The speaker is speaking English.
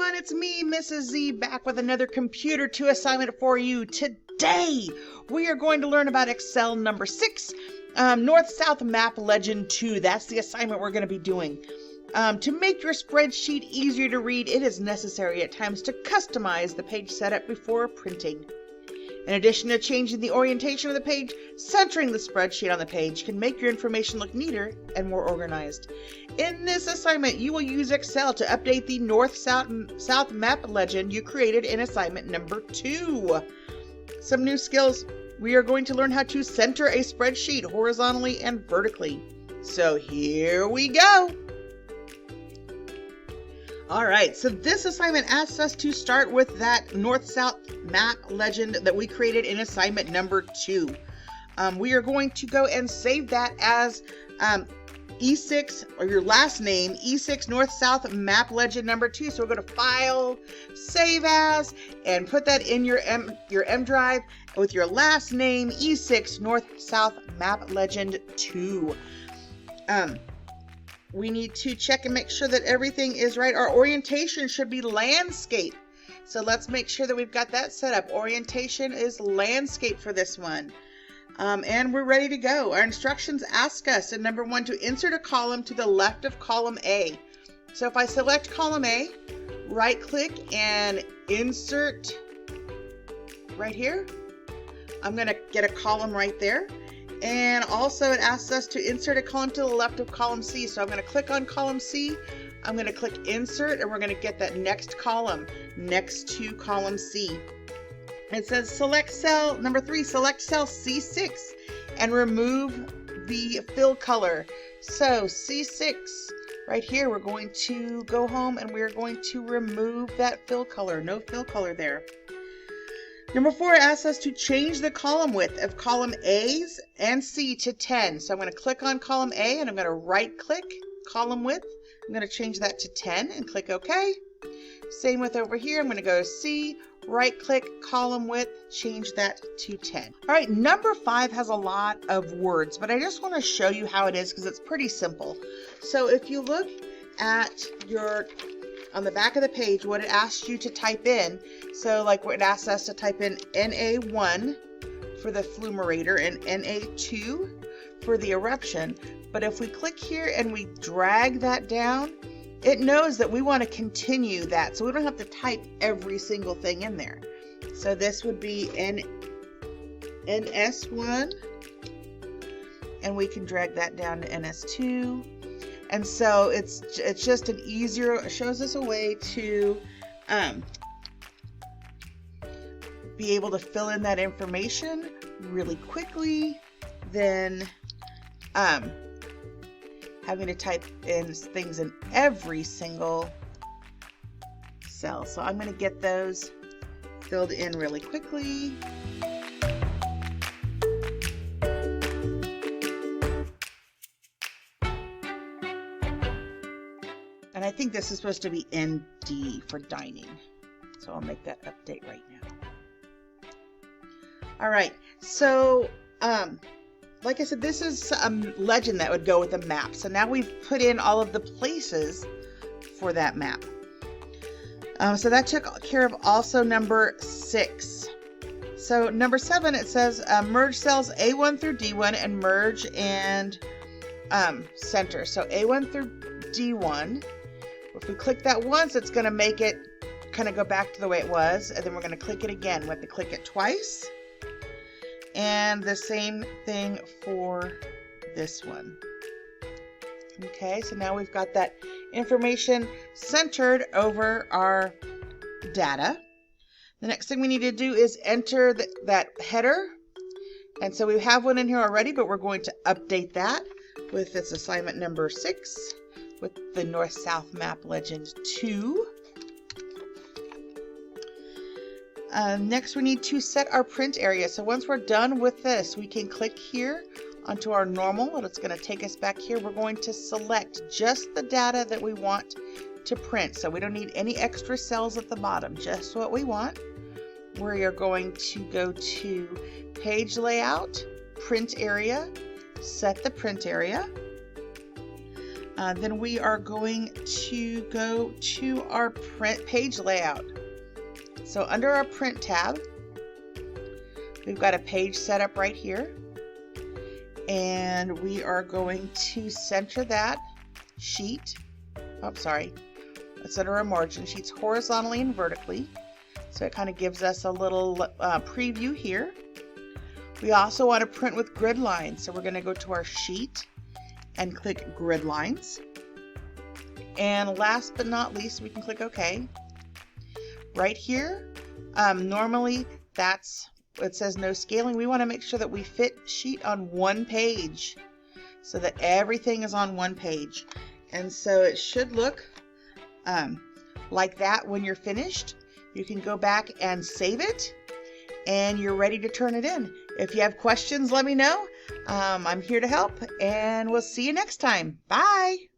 everyone, it's me, Mrs. Z, back with another Computer 2 assignment for you. Today, we are going to learn about Excel number 6, North-South Map Legend 2. That's the assignment we're going to be doing. To make your spreadsheet easier to read, it is necessary at times to customize the page setup before printing. In addition to changing the orientation of the page, centering the spreadsheet on the page can make your information look neater and more organized. In this assignment, you will use Excel to update the North-South Map Legend you created in assignment number 2. Some new skills. We are going to learn how to center a spreadsheet horizontally and vertically. So here we go. All right, so this assignment asks us to start with that North-South Map Legend that we created in assignment number 2. We are going to go and save that as E6, or your last name, E6 North-South Map Legend number 2. So we'll go to File, Save As, and put that in your M drive with your last name, E6 North-South Map Legend 2. We need to check and make sure that everything is right. Our orientation should be landscape. So let's make sure that we've got that set up. Orientation is landscape for this one. And we're ready to go. Our instructions ask us in number 1 to insert a column to the left of column A. So if I select column A, right click and insert right here, I'm going to get a column right there. And also it asks us to insert a column to the left of column C. So I'm going to click on column C. I'm going to click insert and we're going to get that next column next to column C. It says select cell, number 3, select cell C6 and remove the fill color. So C6 right here, we're going to go home and we're going to remove that fill color. No fill color there. Number 4 asks us to change the column width of column A's and C to 10. So I'm going to click on column A and I'm going to right click column width. I'm going to change that to 10 and click OK. Same with over here. I'm going to go C, right click column width, change that to 10. All right, number 5 has a lot of words, but I just want to show you how it is because it's pretty simple. So if you look at on the back of the page, what it asks you to type in. So like what it asks us to type in NA1 for the flumerator and NA2 for the eruption. But if we click here and we drag that down, it knows that we want to continue that. So we don't have to type every single thing in there. So this would be NS1 and we can drag that down to NS2. And so it's just an easier, it shows us a way to be able to fill in that information really quickly than having to type in things in every single cell. So I'm going to get those filled in really quickly. And I think this is supposed to be ND for dining. So I'll make that update right now. All right. So, like I said, this is a legend that would go with a map. So now we've put in all of the places for that map. So that took care of also number 6. So number 7, it says merge cells A1 through D1 and merge and center. So A1 through D1. If we click that once, it's going to make it kind of go back to the way it was. And then we're going to click it again. We have to click it twice. And the same thing for this one. Okay, so now we've got that information centered over our data. The next thing we need to do is enter that header. And so we have one in here already, but we're going to update that with this assignment number 6. With the North-South Map Legend 2. Next, we need to set our print area. So once we're done with this, we can click here onto our normal, and it's going to take us back here. We're going to select just the data that we want to print. So we don't need any extra cells at the bottom, just what we want. We are going to go to Page Layout, Print Area, set the print area. Then we are going to go to our print page layout. So under our print tab, we've got a page set up right here. And we are going to center that sheet. Oh, sorry. Let's center our margin sheets horizontally and vertically. So it kind of gives us a little preview here. We also want to print with grid lines. So we're going to go to our sheet and click grid lines. And last but not least, we can click OK. Right here, normally it says no scaling. We want to make sure that we fit sheet on one page so that everything is on one page. And so it should look like that when you're finished. You can go back and save it and you're ready to turn it in. If you have questions, let me know. I'm here to help, and we'll see you next time. Bye.